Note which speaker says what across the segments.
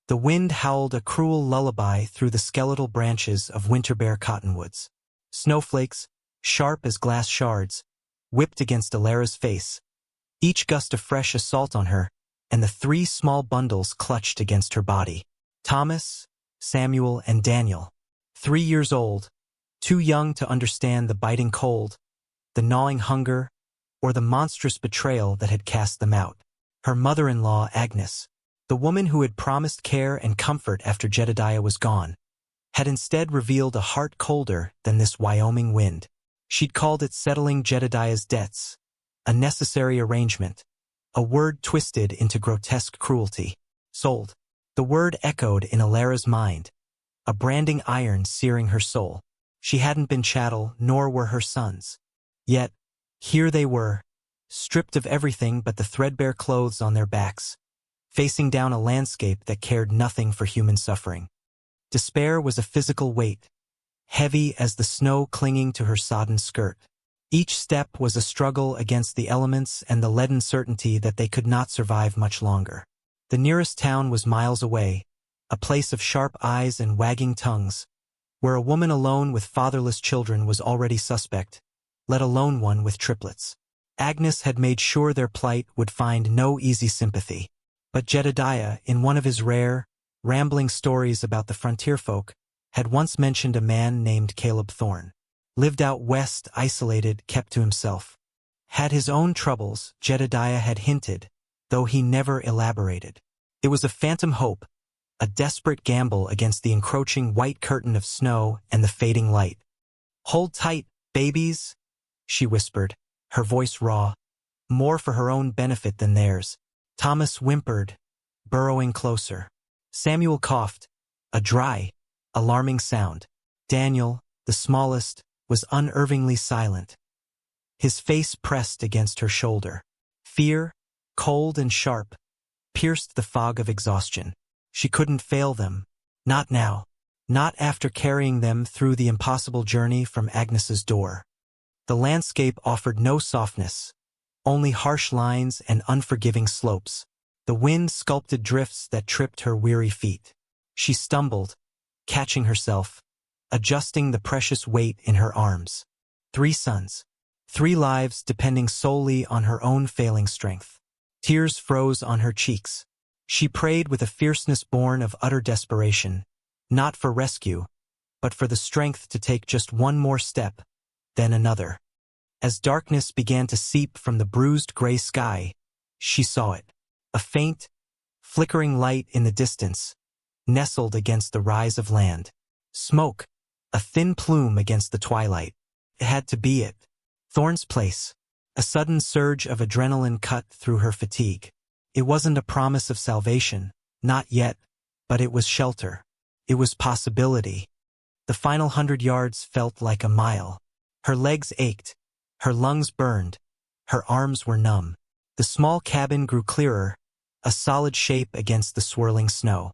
Speaker 1: The wind howled a cruel lullaby through the skeletal branches of winter-bare cottonwoods. Snowflakes, sharp as glass shards, whipped against Alara's face, each gust a fresh assault on her, and the 3 small bundles clutched against her body. Thomas, Samuel, and Daniel. 3 years old, too young to understand the biting cold, the gnawing hunger, or the monstrous betrayal that had cast them out. Her mother-in-law, Agnes, the woman who had promised care and comfort after Jedediah was gone, had instead revealed a heart colder than this Wyoming wind. She'd called it settling Jedediah's debts, a necessary arrangement, a word twisted into grotesque cruelty. Sold. The word echoed in Alara's mind, a branding iron searing her soul. She hadn't been chattel, nor were her sons. Yet, here they were, stripped of everything but the threadbare clothes on their backs, facing down a landscape that cared nothing for human suffering. Despair was a physical weight, heavy as the snow clinging to her sodden skirt. Each step was a struggle against the elements and the leaden certainty that they could not survive much longer. The nearest town was miles away, a place of sharp eyes and wagging tongues, where a woman alone with fatherless children was already suspect, let alone one with triplets. Agnes had made sure their plight would find no easy sympathy. But Jedediah, in one of his rare, rambling stories about the frontier folk, had once mentioned a man named Caleb Thorne. Lived out west, isolated, kept to himself. Had his own troubles, Jedediah had hinted, though he never elaborated. It was a phantom hope, a desperate gamble against the encroaching white curtain of snow and the fading light. "Hold tight, babies," she whispered, her voice raw, more for her own benefit than theirs. Thomas whimpered, burrowing closer. Samuel coughed, a dry, alarming sound. Daniel, the smallest, was unnervingly silent, his face pressed against her shoulder. Fear, cold and sharp, pierced the fog of exhaustion. She couldn't fail them. Not now. Not after carrying them through the impossible journey from Agnes's door. The landscape offered no softness, only harsh lines and unforgiving slopes. The wind sculpted drifts that tripped her weary feet. She stumbled, catching herself, adjusting the precious weight in her arms. 3 sons. 3 lives depending solely on her own failing strength. Tears froze on her cheeks. She prayed with a fierceness born of utter desperation, not for rescue, but for the strength to take just one more step, then another. As darkness began to seep from the bruised gray sky, she saw it. A faint, flickering light in the distance, nestled against the rise of land. Smoke, a thin plume against the twilight. It had to be it. Thorne's place. A sudden surge of adrenaline cut through her fatigue. It wasn't a promise of salvation, not yet, but it was shelter. It was possibility. The final 100 yards felt like a mile. Her legs ached, her lungs burned, her arms were numb. The small cabin grew clearer, a solid shape against the swirling snow.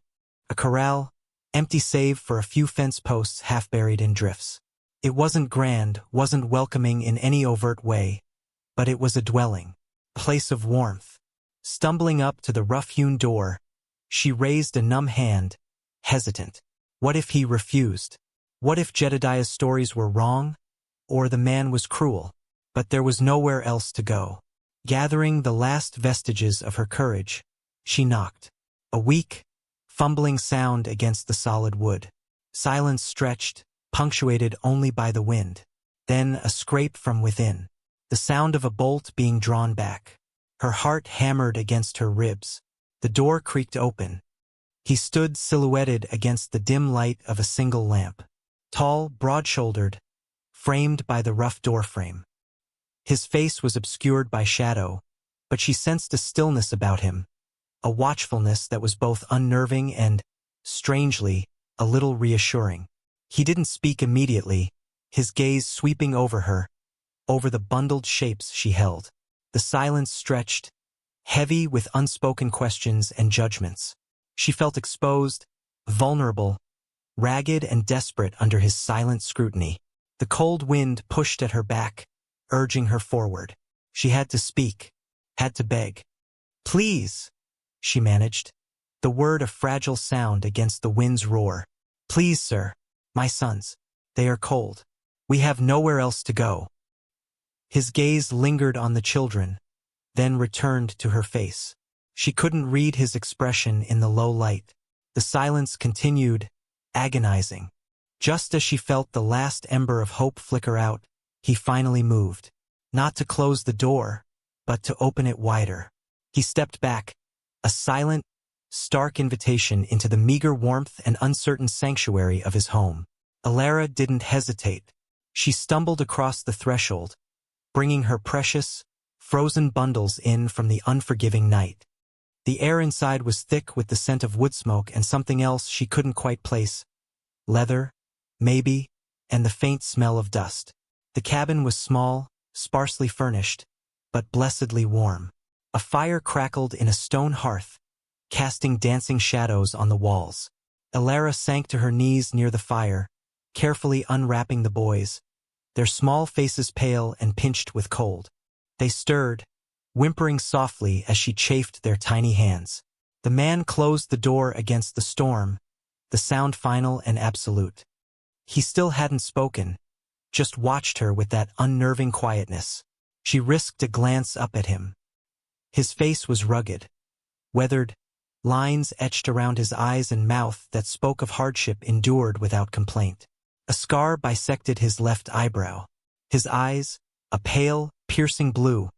Speaker 1: A corral, empty save for a few fence posts half buried in drifts. It wasn't grand, wasn't welcoming in any overt way, but it was a dwelling, a place of warmth. Stumbling up to the rough-hewn door, she raised a numb hand, hesitant. What if he refused? What if Jedediah's stories were wrong? Or the man was cruel? But there was nowhere else to go. Gathering the last vestiges of her courage, she knocked. A weak, fumbling sound against the solid wood. Silence stretched, punctuated only by the wind. Then a scrape from within. The sound of a bolt being drawn back. Her heart hammered against her ribs. The door creaked open. He stood silhouetted against the dim light of a single lamp. Tall, broad-shouldered, framed by the rough doorframe. His face was obscured by shadow, but she sensed a stillness about him, a watchfulness that was both unnerving and, strangely, a little reassuring. He didn't speak immediately, his gaze sweeping over her, over the bundled shapes she held. The silence stretched, heavy with unspoken questions and judgments. She felt exposed, vulnerable, ragged and desperate under his silent scrutiny. The cold wind pushed at her back, urging her forward. She had to speak, had to beg. "Please," she managed. the word a fragile sound against the wind's roar. "Please, sir, my sons. They are cold. We have nowhere else to go." His gaze lingered on the children, then returned to her face. She couldn't read his expression in the low light. The silence continued, agonizing. Just as she felt the last ember of hope flicker out, he finally moved. Not to close the door, but to open it wider. He stepped back, a silent, stark invitation into the meager warmth and uncertain sanctuary of his home. Alara didn't hesitate. She stumbled across the threshold, bringing her precious, frozen bundles in from the unforgiving night. The air inside was thick with the scent of wood smoke and something else she couldn't quite place. Leather, maybe, and the faint smell of dust. The cabin was small, sparsely furnished, but blessedly warm. A fire crackled in a stone hearth, casting dancing shadows on the walls. Alara sank to her knees near the fire, carefully unwrapping the boys, their small faces pale and pinched with cold. They stirred, whimpering softly as she chafed their tiny hands. The man closed the door against the storm, the sound final and absolute. He still hadn't spoken, just watched her with that unnerving quietness. She risked a glance up at him. His face was rugged, weathered, lines etched around his eyes and mouth that spoke of hardship endured without complaint. A scar bisected his left eyebrow. His eyes, a pale, piercing blue,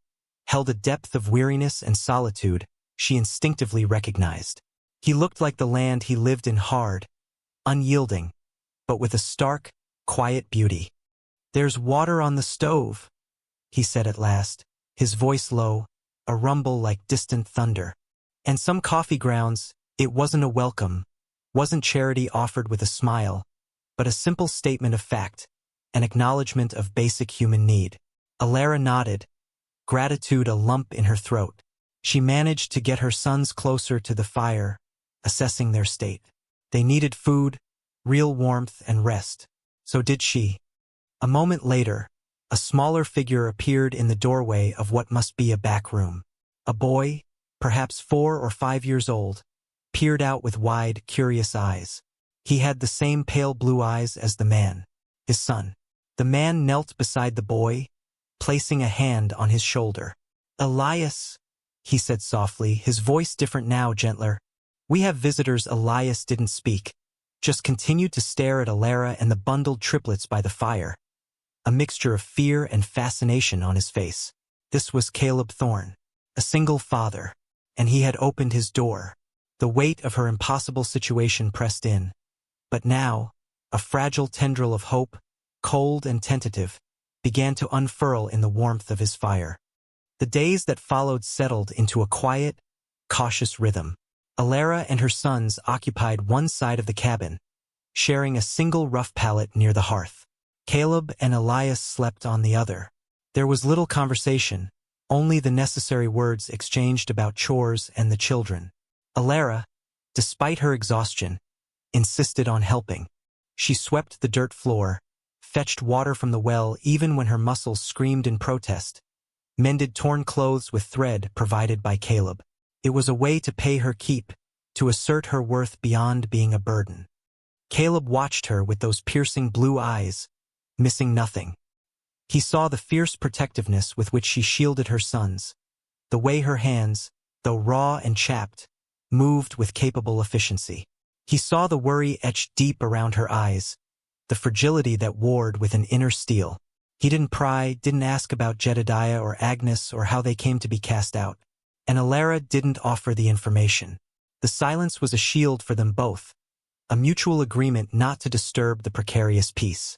Speaker 1: held a depth of weariness and solitude she instinctively recognized. He looked like the land he lived in, hard, unyielding, but with a stark, quiet beauty. "There's water on the stove," he said at last, his voice low, a rumble like distant thunder. "And some coffee grounds." It wasn't a welcome, wasn't charity offered with a smile, but a simple statement of fact, an acknowledgement of basic human need. Alara nodded, gratitude a lump in her throat. She managed to get her sons closer to the fire, assessing their state. They needed food, real warmth and rest. So did she. A moment later, a smaller figure appeared in the doorway of what must be a back room. A boy, perhaps 4 or 5 years old, peered out with wide, curious eyes. He had the same pale blue eyes as the man, his son. The man knelt beside the boy, placing a hand on his shoulder. "Elias," he said softly, his voice different now, gentler. "We have visitors." Elias didn't speak, just continued to stare at Alara and the bundled triplets by the fire, a mixture of fear and fascination on his face. This was Caleb Thorne, a single father, and he had opened his door. The weight of her impossible situation pressed in. But now, a fragile tendril of hope, cold and tentative, began to unfurl in the warmth of his fire. The days that followed settled into a quiet, cautious rhythm. Alara and her sons occupied one side of the cabin, sharing a single rough pallet near the hearth. Caleb and Elias slept on the other. There was little conversation, only the necessary words exchanged about chores and the children. Alara, despite her exhaustion, insisted on helping. She swept the dirt floor, fetched water from the well even when her muscles screamed in protest, mended torn clothes with thread provided by Caleb. It was a way to pay her keep, to assert her worth beyond being a burden. Caleb watched her with those piercing blue eyes, missing nothing. He saw the fierce protectiveness with which she shielded her sons, the way her hands, though raw and chapped, moved with capable efficiency. He saw the worry etched deep around her eyes, the fragility that warred with an inner steel. He didn't pry, didn't ask about Jedediah or Agnes or how they came to be cast out. And Alara didn't offer the information. The silence was a shield for them both, a mutual agreement not to disturb the precarious peace.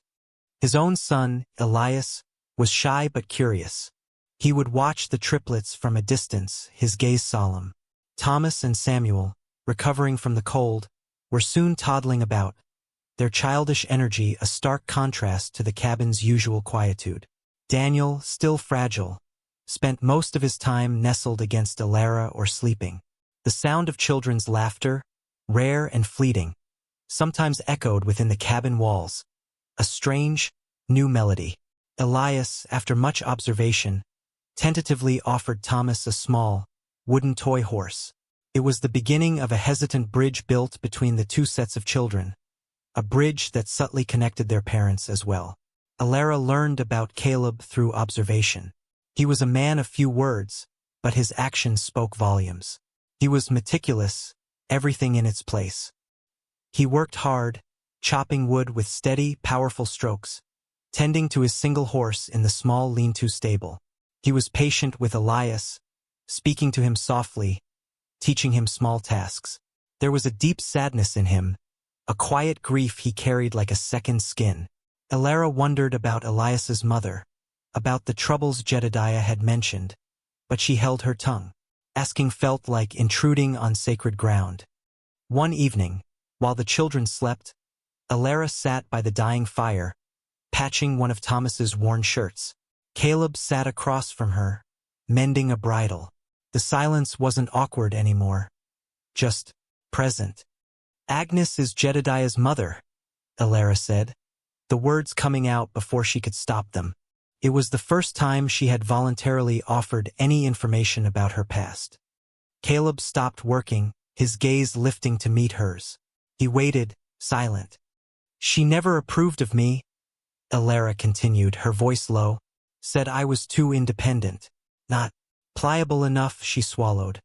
Speaker 1: His own son, Elias, was shy but curious. He would watch the triplets from a distance, his gaze solemn. Thomas and Samuel, recovering from the cold, were soon toddling about, their childish energy a stark contrast to the cabin's usual quietude. Daniel, still fragile, spent most of his time nestled against Alara or sleeping. The sound of children's laughter, rare and fleeting, sometimes echoed within the cabin walls, a strange, new melody. Elias, after much observation, tentatively offered Thomas a small, wooden toy horse. It was the beginning of a hesitant bridge built between the two sets of children, a bridge that subtly connected their parents as well. Alara learned about Caleb through observation. He was a man of few words, but his actions spoke volumes. He was meticulous, everything in its place. He worked hard, chopping wood with steady, powerful strokes, tending to his single horse in the small lean-to stable. He was patient with Elias, speaking to him softly, teaching him small tasks. There was a deep sadness in him, a quiet grief he carried like a second skin. Alara wondered about Elias's mother, about the troubles Jedediah had mentioned, but she held her tongue. Asking felt like intruding on sacred ground. One evening, while the children slept, Alara sat by the dying fire, patching one of Thomas's worn shirts. Caleb sat across from her, mending a bridle. The silence wasn't awkward anymore, just present. "Agnes is Jedediah's mother," Alara said, the words coming out before she could stop them. It was the first time she had voluntarily offered any information about her past. Caleb stopped working, his gaze lifting to meet hers. He waited, silent. "She never approved of me," Alara continued, her voice low. "Said I was too independent. Not pliable enough," she swallowed,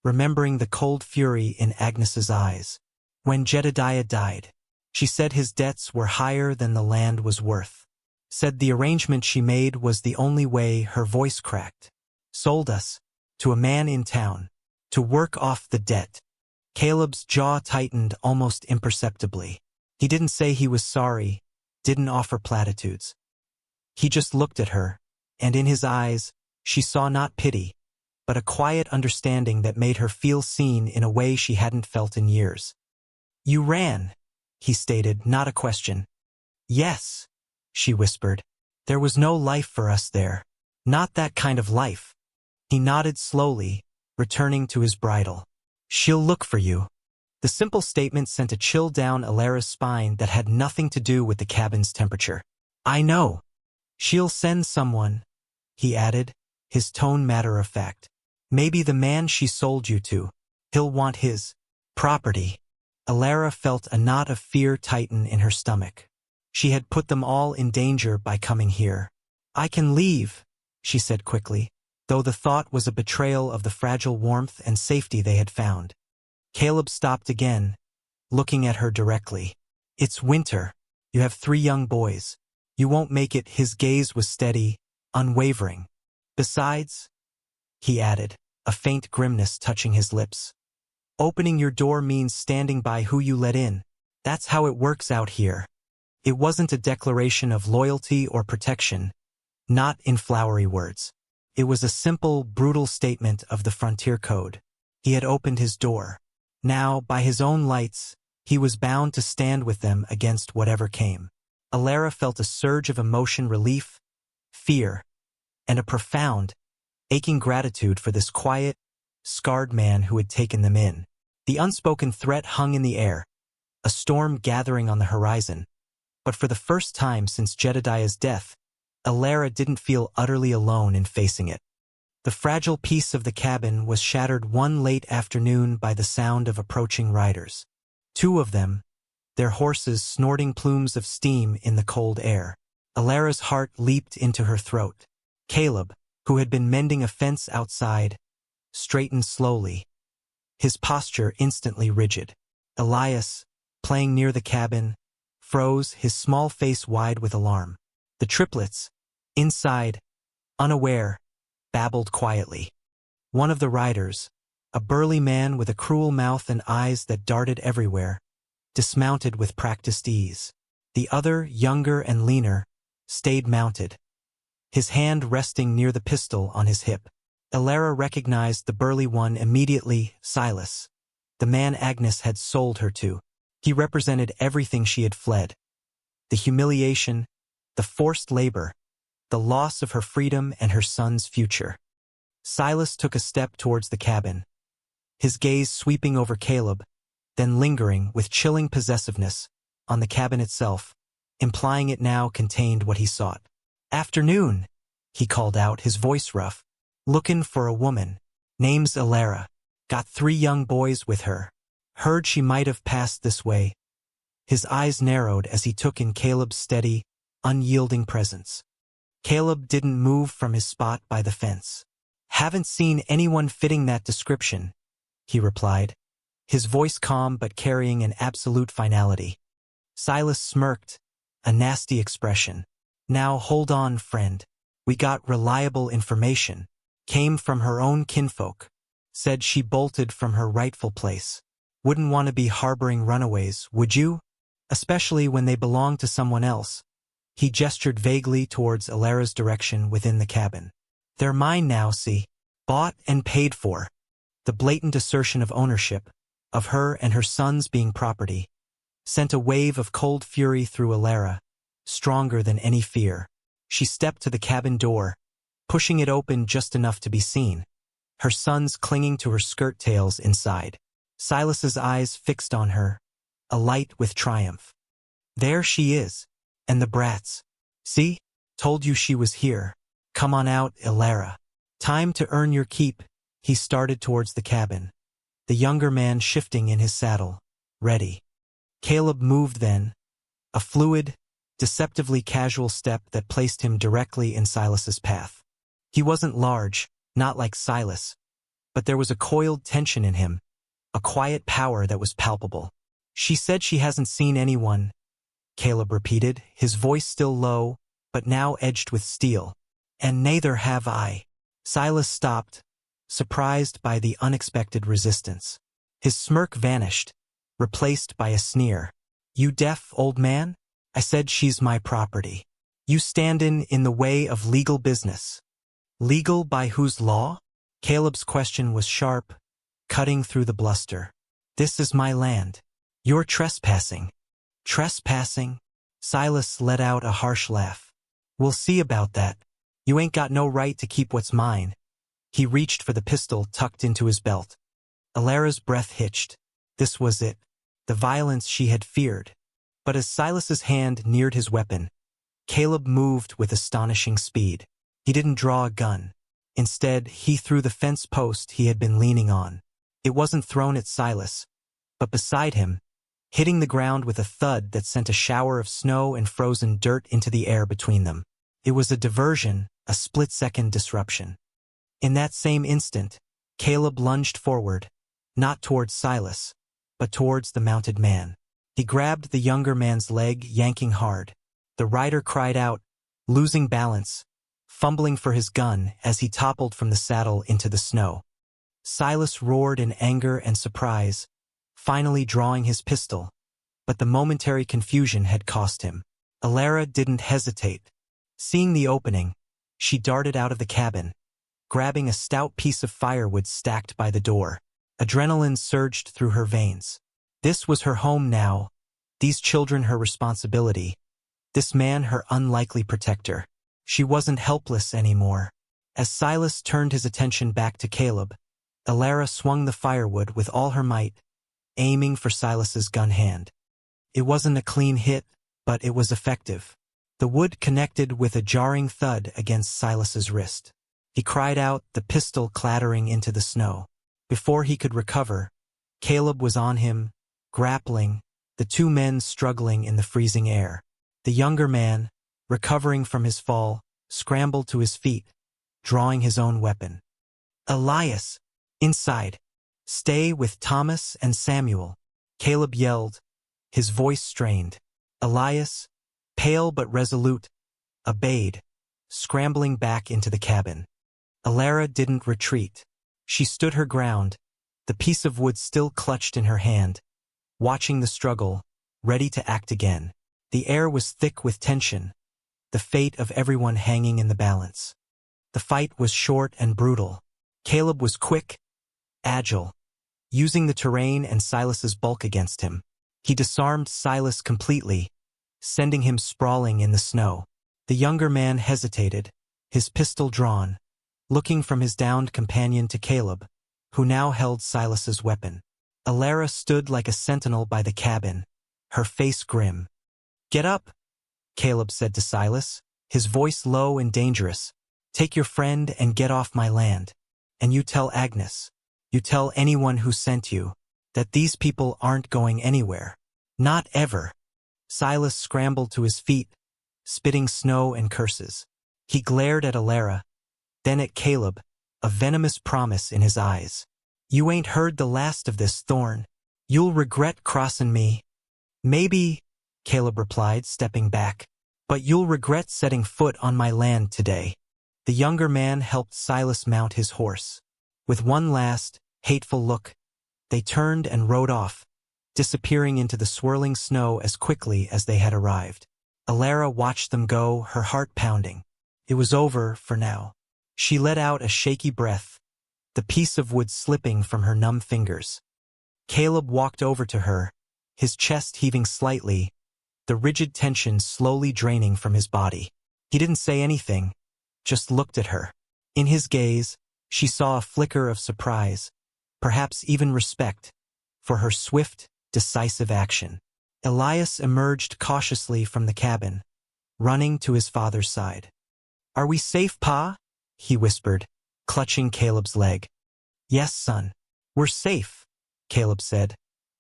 Speaker 1: remembering the cold fury in Agnes's eyes. "When Jedediah died, she said his debts were higher than the land was worth. Said the arrangement she made was the only way," her voice cracked. "Sold us, to a man in town, to work off the debt." Caleb's jaw tightened almost imperceptibly. He didn't say he was sorry, didn't offer platitudes. He just looked at her, and in his eyes, she saw not pity, but a quiet understanding that made her feel seen in a way she hadn't felt in years. "You ran," he stated, not a question. "Yes," she whispered. "There was no life for us there. Not that kind of life." He nodded slowly, returning to his bridle. "She'll look for you." The simple statement sent a chill down Alara's spine that had nothing to do with the cabin's temperature. "I know. She'll send someone," he added, his tone matter-of-fact. "Maybe the man she sold you to. He'll want his property." Alara felt a knot of fear tighten in her stomach. She had put them all in danger by coming here. "I can leave," she said quickly, though the thought was a betrayal of the fragile warmth and safety they had found. Caleb stopped again, looking at her directly. "It's winter. You have 3 young boys. You won't make it." His gaze was steady, unwavering. "Besides," he added, a faint grimness touching his lips, "opening your door means standing by who you let in. That's how it works out here." It wasn't a declaration of loyalty or protection, not in flowery words. It was a simple, brutal statement of the frontier code. He had opened his door. Now, by his own lights, he was bound to stand with them against whatever came. Alara felt a surge of emotion, relief, fear, and a profound, aching gratitude for this quiet, scarred man who had taken them in. The unspoken threat hung in the air, a storm gathering on the horizon. But for the first time since Jedediah's death, Alara didn't feel utterly alone in facing it. The fragile peace of the cabin was shattered one late afternoon by the sound of approaching riders. 2 of them, their horses snorting plumes of steam in the cold air. Alara's heart leaped into her throat. Caleb, who had been mending a fence outside, straightened slowly, his posture instantly rigid. Elias, playing near the cabin, froze, his small face wide with alarm. The triplets, inside, unaware, babbled quietly. One of the riders, a burly man with a cruel mouth and eyes that darted everywhere, dismounted with practiced ease. The other, younger and leaner, stayed mounted, his hand resting near the pistol on his hip. Alara recognized the burly one immediately, Silas, the man Agnes had sold her to. He represented everything she had fled. The humiliation, the forced labor, the loss of her freedom and her son's future. Silas took a step towards the cabin, his gaze sweeping over Caleb, then lingering with chilling possessiveness on the cabin itself, implying it now contained what he sought. "Afternoon," he called out, his voice rough. "Lookin' for a woman. Name's Alara." Got 3 young boys with her. Heard she might have passed this way. His eyes narrowed as he took in Caleb's steady, unyielding presence. Caleb didn't move from his spot by the fence. Haven't seen anyone fitting that description, he replied, his voice calm but carrying an absolute finality. Silas smirked, a nasty expression. Now hold on, friend. We got reliable information. Came from her own kinfolk. Said she bolted from her rightful place. Wouldn't want to be harboring runaways, would you? Especially when they belong to someone else. He gestured vaguely towards Alara's direction within the cabin. They're mine now, see? Bought and paid for. The blatant assertion of ownership, of her and her sons being property, sent a wave of cold fury through Alara, stronger than any fear. She stepped to the cabin door, pushing it open just enough to be seen, her sons clinging to her skirt tails inside. Silas's eyes fixed on her, alight with triumph. There she is, and the brats. See? Told you she was here. Come on out, Alara. Time to earn your keep. He started towards the cabin, the younger man shifting in his saddle, ready. Caleb moved then, a fluid, deceptively casual step that placed him directly in Silas's path. He wasn't large, not like Silas, but there was a coiled tension in him, a quiet power that was palpable. She said she hasn't seen anyone, Caleb repeated, his voice still low, but now edged with steel. And neither have I. Silas stopped, surprised by the unexpected resistance. His smirk vanished, replaced by a sneer. You deaf, old man? I said she's my property. You stand in the way of legal business. Legal by whose law? Caleb's question was sharp, cutting through the bluster. This is my land. You're trespassing. Trespassing? Silas let out a harsh laugh. We'll see about that. You ain't got no right to keep what's mine. He reached for the pistol tucked into his belt. Alara's breath hitched. This was it, the violence she had feared. But as Silas's hand neared his weapon, Caleb moved with astonishing speed. He didn't draw a gun. Instead, he threw the fence post he had been leaning on. It wasn't thrown at Silas, but beside him, hitting the ground with a thud that sent a shower of snow and frozen dirt into the air between them. It was a diversion, a split-second disruption. In that same instant, Caleb lunged forward, not towards Silas, but towards the mounted man. He grabbed the younger man's leg, yanking hard. The rider cried out, losing balance, fumbling for his gun as he toppled from the saddle into the snow. Silas roared in anger and surprise, finally drawing his pistol, but the momentary confusion had cost him. Alara didn't hesitate. Seeing the opening, she darted out of the cabin, grabbing a stout piece of firewood stacked by the door. Adrenaline surged through her veins. This was her home now, these children her responsibility, this man her unlikely protector. She wasn't helpless anymore. As Silas turned his attention back to Caleb, Alara swung the firewood with all her might, aiming for Silas's gun hand. It wasn't a clean hit, but it was effective. The wood connected with a jarring thud against Silas's wrist. He cried out, the pistol clattering into the snow. Before he could recover, Caleb was on him, grappling, the two men struggling in the freezing air. The younger man, recovering from his fall, scrambled to his feet, drawing his own weapon. Elias! Inside! Stay with Thomas and Samuel! Caleb yelled, his voice strained. Elias, pale but resolute, obeyed, scrambling back into the cabin. Alara didn't retreat. She stood her ground, the piece of wood still clutched in her hand, watching the struggle, ready to act again. The air was thick with tension, the fate of everyone hanging in the balance. The fight was short and brutal. Caleb was quick, agile, using the terrain and Silas's bulk against him. He disarmed Silas completely, sending him sprawling in the snow. The younger man hesitated, his pistol drawn, looking from his downed companion to Caleb, who now held Silas's weapon. Alara stood like a sentinel by the cabin, her face grim. Get up, Caleb said to Silas, his voice low and dangerous. Take your friend and get off my land. And you tell Agnes. You tell anyone who sent you that these people aren't going anywhere. Not ever. Silas scrambled to his feet, spitting snow and curses. He glared at Alara, then at Caleb, a venomous promise in his eyes. You ain't heard the last of this, Thorn. You'll regret crossin' me. Maybe, Caleb replied, stepping back, but you'll regret setting foot on my land today. The younger man helped Silas mount his horse. With one last, hateful look, they turned and rode off, disappearing into the swirling snow as quickly as they had arrived. Alara watched them go, her heart pounding. It was over for now. She let out a shaky breath, the piece of wood slipping from her numb fingers. Caleb walked over to her, his chest heaving slightly, the rigid tension slowly draining from his body. He didn't say anything, just looked at her. In his gaze, she saw a flicker of surprise, perhaps even respect, for her swift, decisive action. Elias emerged cautiously from the cabin, running to his father's side. "Are we safe, Pa?" he whispered, clutching Caleb's leg. "Yes, son. We're safe," Caleb said,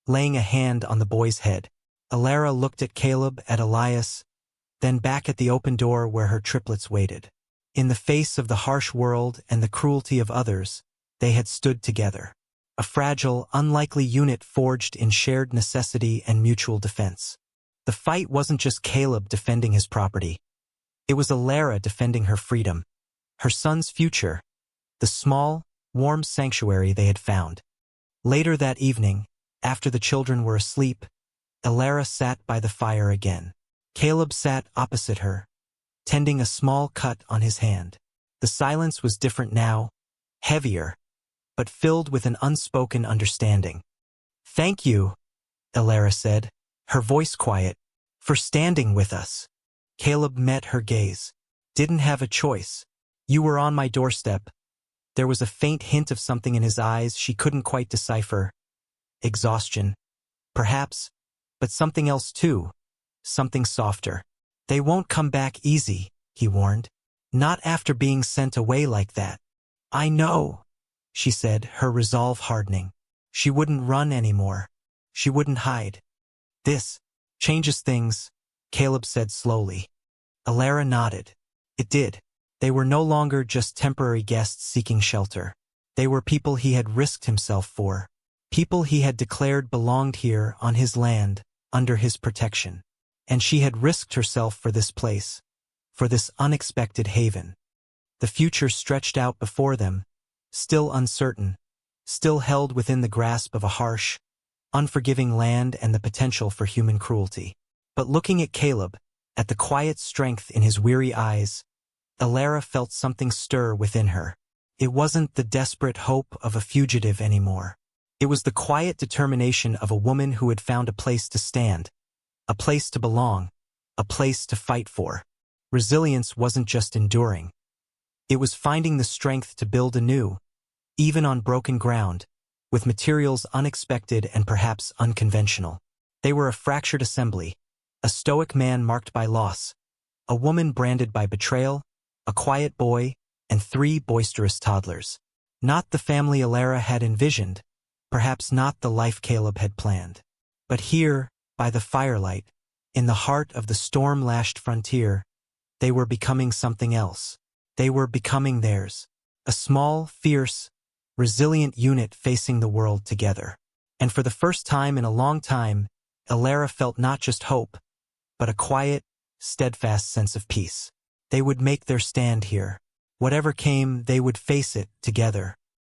Speaker 1: laying a hand on the boy's head. Alara looked at Caleb, at Elias, then back at the open door where her triplets waited. In the face of the harsh world and the cruelty of others, they had stood together. A fragile, unlikely unit forged in shared necessity and mutual defense. The fight wasn't just Caleb defending his property. It was Alara defending her freedom, her son's future, the small, warm sanctuary they had found. Later that evening, after the children were asleep, Alara sat by the fire again. Caleb sat opposite her, tending a small cut on his hand. The silence was different now, heavier, but filled with an unspoken understanding. "Thank you," Alara said, her voice quiet, "for standing with us." Caleb met her gaze. "Didn't have a choice. You were on my doorstep." There was a faint hint of something in his eyes she couldn't quite decipher. Exhaustion, perhaps, but something else too, something softer. "They won't come back easy," he warned. "Not after being sent away like that." "I know," she said, her resolve hardening. She wouldn't run anymore. She wouldn't hide. "This changes things," Caleb said slowly. Alara nodded. It did. They were no longer just temporary guests seeking shelter. They were people he had risked himself for. People he had declared belonged here on his land, under his protection. And she had risked herself for this place, for this unexpected haven. The future stretched out before them, still uncertain, still held within the grasp of a harsh, unforgiving land and the potential for human cruelty. But looking at Caleb, at the quiet strength in his weary eyes, Alara felt something stir within her. It wasn't the desperate hope of a fugitive anymore. It was the quiet determination of a woman who had found a place to stand, a place to belong, a place to fight for. Resilience wasn't just enduring. It was finding the strength to build anew, even on broken ground, with materials unexpected and perhaps unconventional. They were a fractured assembly, a stoic man marked by loss, a woman branded by betrayal, a quiet boy, and 3 boisterous toddlers. Not the family Alara had envisioned, perhaps not the life Caleb had planned. But here, by the firelight, in the heart of the storm-lashed frontier, they were becoming something else. They were becoming theirs. A small, fierce, resilient unit facing the world together. And for the first time in a long time, Alara felt not just hope, but a quiet, steadfast sense of peace. They would make their stand here. Whatever came, they would face it together.